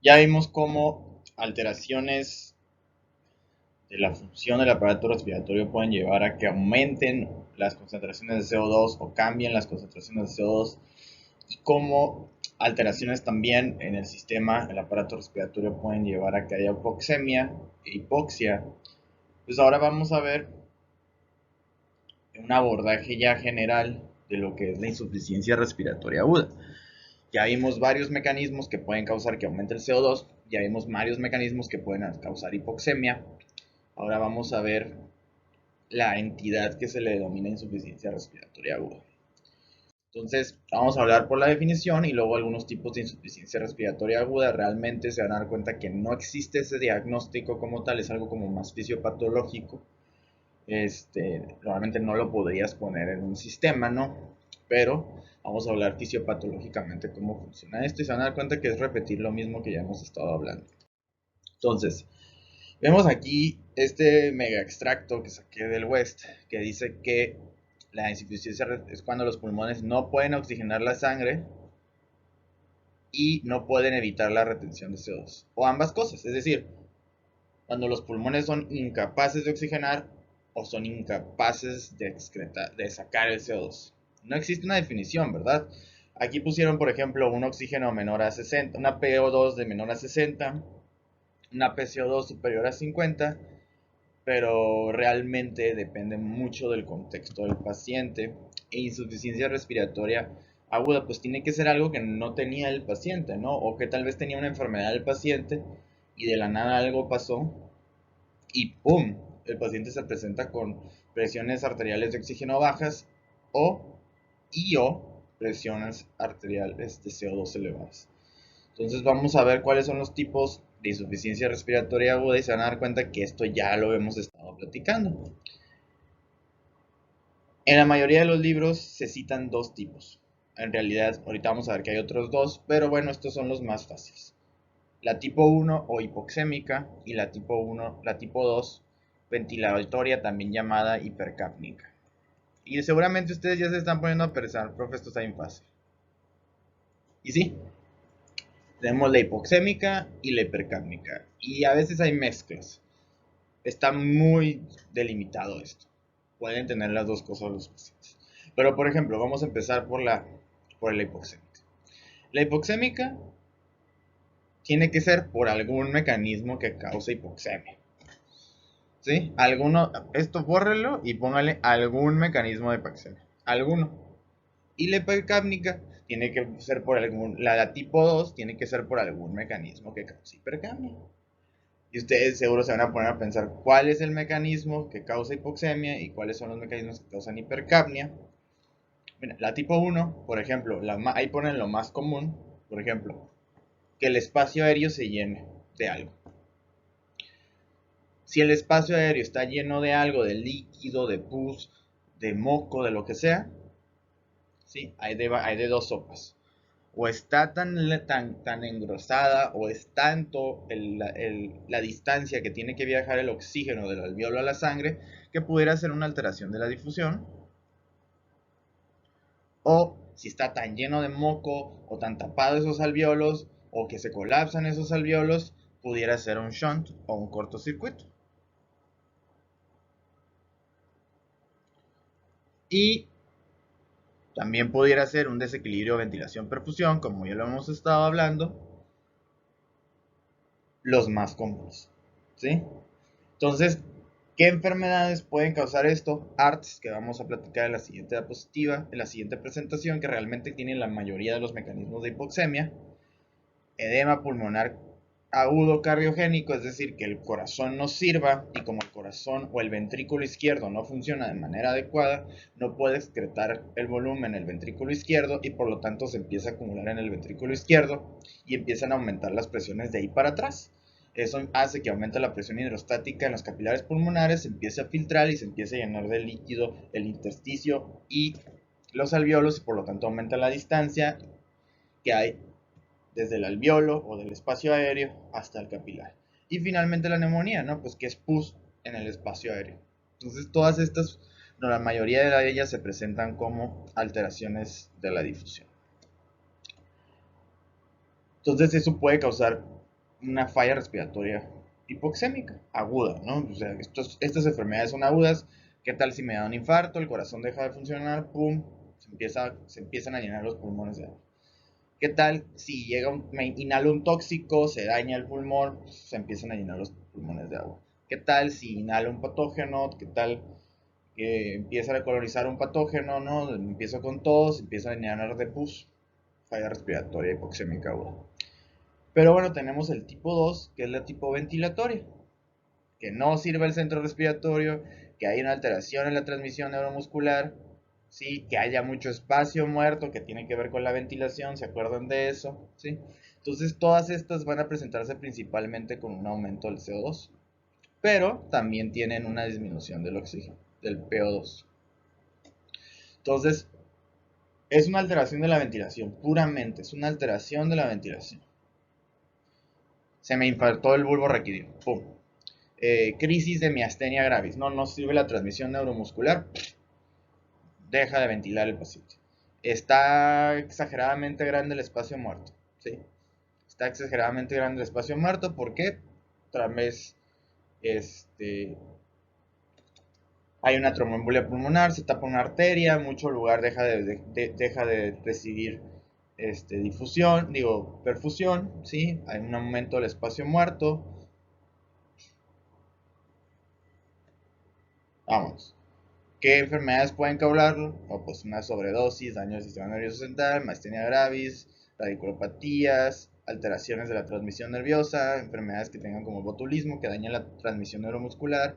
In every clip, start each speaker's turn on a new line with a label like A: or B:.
A: Ya vimos cómo alteraciones de la función del aparato respiratorio pueden llevar a que aumenten las concentraciones de CO2 o cambien las concentraciones de CO2 y cómo alteraciones también en el sistema, el aparato respiratorio pueden llevar a que haya hipoxemia e hipoxia. Pues ahora vamos a ver un abordaje ya general de lo que es la insuficiencia respiratoria aguda. Ya vimos varios mecanismos que pueden causar que aumente el CO2, ya vimos varios mecanismos que pueden causar hipoxemia. Ahora vamos a ver la entidad que se le denomina insuficiencia respiratoria aguda. Entonces, vamos a hablar por la definición y luego algunos tipos de insuficiencia respiratoria aguda. Realmente se van a dar cuenta que no existe ese diagnóstico como tal, es algo como más fisiopatológico. Normalmente no lo podrías poner en un sistema, ¿no? Pero vamos a hablar fisiopatológicamente cómo funciona esto y se van a dar cuenta que es repetir lo mismo que ya hemos estado hablando. Entonces, vemos aquí este mega extracto que saqué del West que dice que la insuficiencia es cuando los pulmones no pueden oxigenar la sangre y no pueden evitar la retención de CO2. O ambas cosas, es decir, cuando los pulmones son incapaces de oxigenar o son incapaces de sacar el CO2. No existe una definición, ¿verdad? Aquí pusieron, por ejemplo, un oxígeno menor a 60, una PO2 de menor a 60, una PCO2 superior a 50, pero realmente depende mucho del contexto del paciente. E insuficiencia respiratoria aguda, pues tiene que ser algo que no tenía el paciente, ¿no? O que tal vez tenía una enfermedad del paciente y de la nada algo pasó y ¡pum! El paciente se presenta con presiones arteriales de oxígeno bajas o presiones arteriales de CO2 elevadas. Entonces vamos a ver cuáles son los tipos de insuficiencia respiratoria aguda y se van a dar cuenta que esto ya lo hemos estado platicando. En la mayoría de los libros se citan dos tipos. En realidad, ahorita vamos a ver que hay otros dos, pero bueno, estos son los más fáciles. La tipo 1 o hipoxémica y la tipo 2 ventilatoria, también llamada hipercápnica. Y seguramente ustedes ya se están poniendo a pensar, profe, esto está bien fácil. Y sí, tenemos la hipoxémica y la hipercápnica. Y a veces hay mezclas. Está muy delimitado esto. Pueden tener las dos cosas los pacientes. Pero por ejemplo, vamos a empezar por la hipoxémica. La hipoxémica tiene que ser por algún mecanismo que cause hipoxemia. ¿Sí? Esto bórrelo y póngale algún mecanismo de hipoxemia. Alguno. Y la hipercápnica tiene que ser por la tipo 2 tiene que ser por algún mecanismo que cause hipercapnia. Y ustedes seguro se van a poner a pensar cuál es el mecanismo que causa hipoxemia y cuáles son los mecanismos que causan hipercapnia. Mira, la tipo 1, por ejemplo, ahí ponen lo más común, por ejemplo, que el espacio aéreo se llene de algo. Si el espacio aéreo está lleno de algo, de líquido, de pus, de moco, de lo que sea, ¿sí? Hay de dos sopas. O está tan engrosada o es tanto la distancia que tiene que viajar el oxígeno del alveolo a la sangre que pudiera ser una alteración de la difusión. O si está tan lleno de moco o tan tapado esos alveolos o que se colapsan esos alveolos, pudiera ser un shunt o un cortocircuito. Y también pudiera ser un desequilibrio ventilación-perfusión, como ya lo hemos estado hablando, los más comunes. ¿Sí? Entonces, ¿qué enfermedades pueden causar esto? ARTS, que vamos a platicar en la siguiente diapositiva, en la siguiente presentación, que realmente tienen la mayoría de los mecanismos de hipoxemia. Edema pulmonar agudo cardiogénico, es decir, que el corazón no sirva y como el corazón o el ventrículo izquierdo no funciona de manera adecuada, no puede excretar el volumen en el ventrículo izquierdo y por lo tanto se empieza a acumular en el ventrículo izquierdo y empiezan a aumentar las presiones de ahí para atrás. Eso hace que aumente la presión hidrostática en los capilares pulmonares, se empiece a filtrar y se empiece a llenar de líquido el intersticio y los alveolos y por lo tanto aumenta la distancia que hay desde el alveolo o del espacio aéreo hasta el capilar. Y finalmente la neumonía, ¿no? Pues que es pus en el espacio aéreo. Entonces todas estas, no, la mayoría de ellas se presentan como alteraciones de la difusión. Entonces eso puede causar una falla respiratoria hipoxémica, aguda, ¿no? O sea, estas enfermedades son agudas. ¿Qué tal si me da un infarto, el corazón deja de funcionar, pum, se empiezan a llenar los pulmones de agua? ¿Qué tal si me inhalo un tóxico, se daña el pulmón, pues, se empiezan a llenar los pulmones de agua? ¿Qué tal si inhalo un patógeno? ¿Qué tal que empieza a colonizar un patógeno, ¿no? Empiezo con tos, empieza a llenar de pus, falla respiratoria hipoxémica aguda. Pero bueno, tenemos el tipo 2, que es la tipo ventilatoria, que no sirve el centro respiratorio, que hay una alteración en la transmisión neuromuscular, ¿sí? Que haya mucho espacio muerto, que tiene que ver con la ventilación, ¿se acuerdan de eso? ¿Sí? Entonces todas estas van a presentarse principalmente con un aumento del CO2, pero también tienen una disminución del oxígeno, del PO2. Entonces, es una alteración de la ventilación, puramente, es una alteración de la ventilación. Se me infartó el bulbo raquídeo, pum. Crisis de miastenia gravis, no sirve la transmisión neuromuscular, deja de ventilar el paciente. Está exageradamente grande el espacio muerto, ¿sí? Está exageradamente grande el espacio muerto, ¿por qué? Otra vez, hay una tromboembolia pulmonar, se tapa una arteria, mucho lugar deja de recibir perfusión, ¿sí? Hay un aumento del espacio muerto. Vamos. ¿Qué enfermedades pueden causarlo? Pues una sobredosis, daño del sistema nervioso central, miastenia gravis, radiculopatías, alteraciones de la transmisión nerviosa, enfermedades que tengan como botulismo, que dañan la transmisión neuromuscular,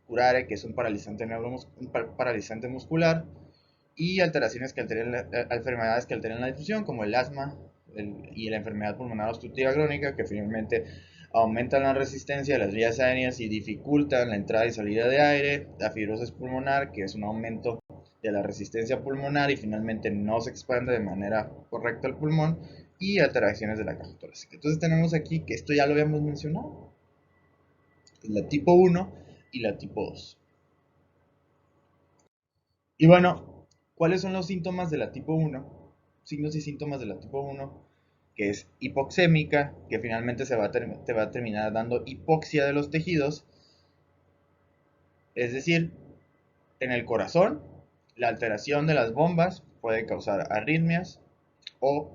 A: curare, que es un paralizante muscular, y alteraciones que enfermedades que alteren la difusión, como el asma y la enfermedad pulmonar obstructiva crónica, que finalmente aumentan la resistencia de las vías aéreas y dificultan la entrada y salida de aire, la fibrosis pulmonar, que es un aumento de la resistencia pulmonar y finalmente no se expande de manera correcta el pulmón, y alteraciones de la caja torácica. Entonces tenemos aquí que esto ya lo habíamos mencionado, la tipo 1 y la tipo 2. Y bueno, ¿cuáles son los síntomas de la tipo 1? Signos y síntomas de la tipo 1, que es hipoxémica, que finalmente te va a terminar dando hipoxia de los tejidos, es decir, en el corazón, la alteración de las bombas puede causar arritmias o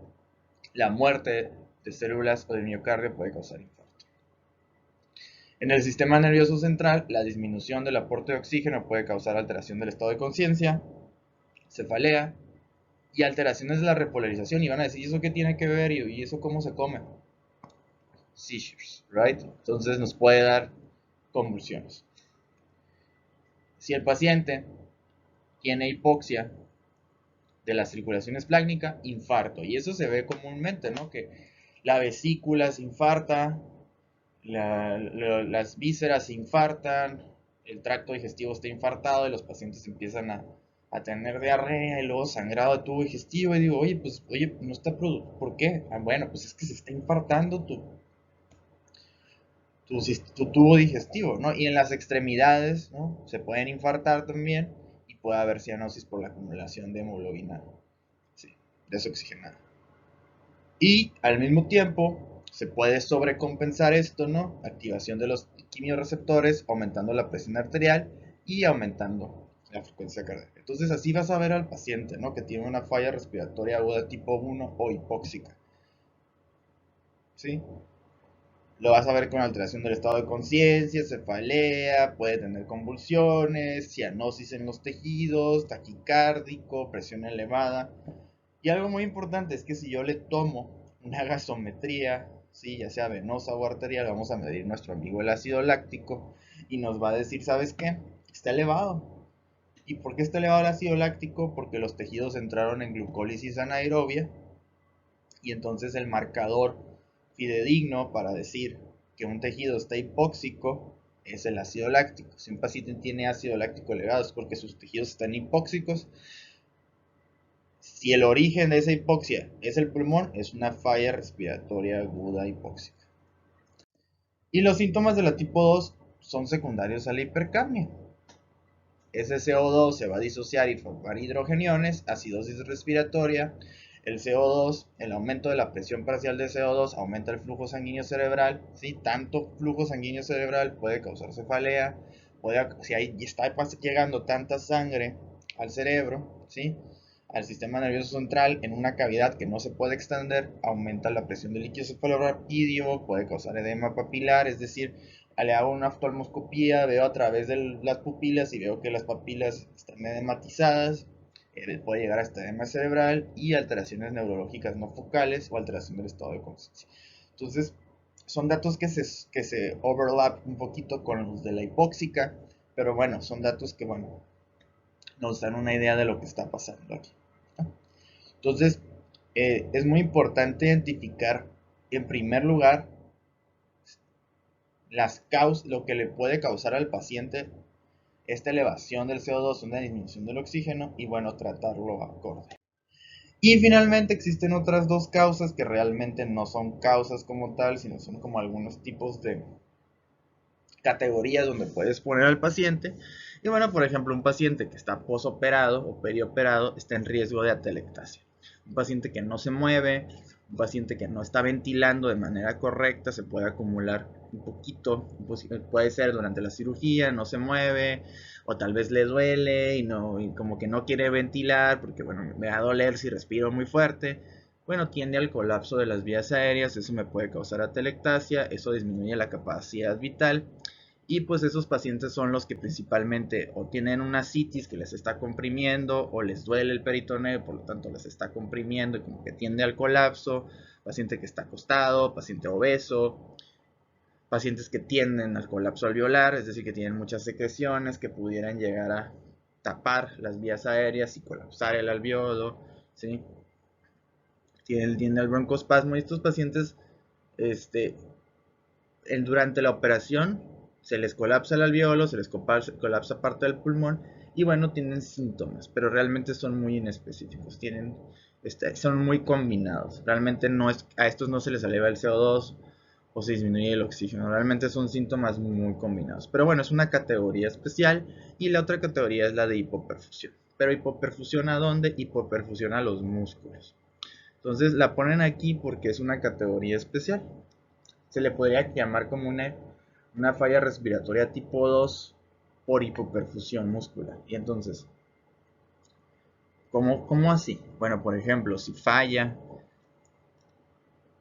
A: la muerte de células o del miocardio puede causar infarto. En el sistema nervioso central, la disminución del aporte de oxígeno puede causar alteración del estado de conciencia, cefalea y alteraciones de la repolarización. Y van a decir, ¿y eso qué tiene que ver? ¿Y eso cómo se come? Seizures, right? Entonces nos puede dar convulsiones. Si el paciente tiene hipoxia de la circulación esplácnica, infarto. Y eso se ve comúnmente, ¿no? Que la vesícula se infarta, las vísceras se infartan, el tracto digestivo está infartado y los pacientes empiezan a tener diarrea y luego sangrado de tubo digestivo. Y digo, oye, no está ¿por qué? Bueno, pues es que se está infartando tu tubo digestivo, ¿no? Y en las extremidades, ¿no? Se pueden infartar también y puede haber cianosis por la acumulación de hemoglobina, sí, desoxigenada. Y al mismo tiempo se puede sobrecompensar esto, ¿no? Activación de los quimiorreceptores, aumentando la presión arterial y aumentando la frecuencia cardíaca. Entonces así vas a ver al paciente, ¿no? Que tiene una falla respiratoria aguda tipo 1 o hipóxica, ¿sí? Lo vas a ver con alteración del estado de conciencia, cefalea, puede tener convulsiones, cianosis en los tejidos, taquicárdico, presión elevada. Y algo muy importante es que si yo le tomo una gasometría, ¿sí? Ya sea venosa o arterial, vamos a medir nuestro amigo el ácido láctico y nos va a decir, ¿sabes qué? Está elevado. ¿Y por qué está elevado el ácido láctico? Porque los tejidos entraron en glucólisis anaerobia y entonces el marcador fidedigno para decir que un tejido está hipóxico es el ácido láctico. Si un paciente tiene ácido láctico elevado es porque sus tejidos están hipóxicos. Si el origen de esa hipoxia es el pulmón, es una falla respiratoria aguda hipóxica. Y los síntomas de la tipo 2 son secundarios a la hipercapnia. Ese CO2 se va a disociar y formar hidrogeniones, acidosis respiratoria, El CO2, el aumento de la presión parcial de CO2 aumenta el flujo sanguíneo cerebral, ¿sí? Tanto flujo sanguíneo cerebral puede causar cefalea, si ahí está llegando tanta sangre al cerebro, ¿sí? Al sistema nervioso central en una cavidad que no se puede extender, aumenta la presión del líquido cefalorraquídeo, puede causar edema papilar, es decir, le hago una oftalmoscopía, veo a través de las pupilas y veo que las papilas están edematizadas, puede llegar hasta edema cerebral y alteraciones neurológicas no focales o alteración del estado de conciencia. Entonces, son datos que se overlap un poquito con los de la hipóxica, pero bueno, son datos que, bueno, nos dan una idea de lo que está pasando aquí. Entonces, es muy importante identificar, en primer lugar, lo que le puede causar al paciente esta elevación del CO2, una disminución del oxígeno, y bueno, tratarlo acorde. Y finalmente existen otras dos causas que realmente no son causas como tal, sino son como algunos tipos de categorías donde puedes poner al paciente. Y bueno, por ejemplo, un paciente que está posoperado o perioperado está en riesgo de atelectasia. Un paciente que no se mueve, un paciente que no está ventilando de manera correcta, se puede acumular un poquito, puede ser durante la cirugía, no se mueve, o tal vez le duele y como que no quiere ventilar porque, bueno, me va a doler si respiro muy fuerte. Bueno, tiende al colapso de las vías aéreas, eso me puede causar atelectasia, eso disminuye la capacidad vital. Y pues esos pacientes son los que principalmente o tienen una citis que les está comprimiendo o les duele el peritoneo, por lo tanto les está comprimiendo y como que tiende al colapso, paciente que está acostado, paciente obeso, pacientes que tienden al colapso alveolar, es decir, que tienen muchas secreciones que pudieran llegar a tapar las vías aéreas y colapsar el alveolo, ¿sí? Tiende al broncoespasmo y estos pacientes, durante la operación se les colapsa el alveolo, se les colapsa parte del pulmón y bueno, tienen síntomas, pero realmente son muy inespecíficos, son muy combinados. Realmente a estos no se les eleva el CO2 o se disminuye el oxígeno, realmente son síntomas muy combinados. Pero bueno, es una categoría especial y la otra categoría es la de hipoperfusión. Pero hipoperfusión ¿a dónde? Hipoperfusión a los músculos. Entonces la ponen aquí porque es una categoría especial. Se le podría llamar como una falla respiratoria tipo 2 por hipoperfusión muscular. Y entonces, ¿cómo así? Bueno, por ejemplo, si falla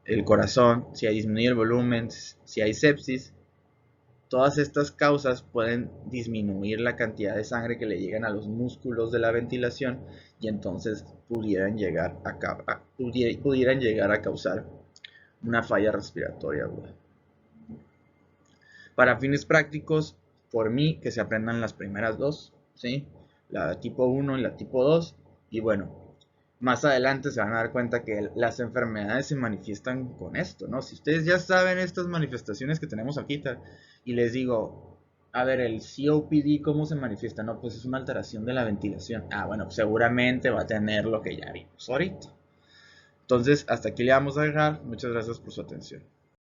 A: el corazón, si hay disminuido el volumen, si hay sepsis, todas estas causas pueden disminuir la cantidad de sangre que le llegan a los músculos de la ventilación y entonces pudieran llegar a causar una falla respiratoria aguda. Para fines prácticos, por mí, que se aprendan las primeras dos, ¿sí? La tipo 1 y la tipo 2. Y bueno, más adelante se van a dar cuenta que las enfermedades se manifiestan con esto, ¿no? Si ustedes ya saben estas manifestaciones que tenemos aquí y les digo, a ver, el COPD, ¿cómo se manifiesta? No, pues es una alteración de la ventilación. Ah, bueno, seguramente va a tener lo que ya vimos ahorita. Entonces, hasta aquí le vamos a dejar. Muchas gracias por su atención.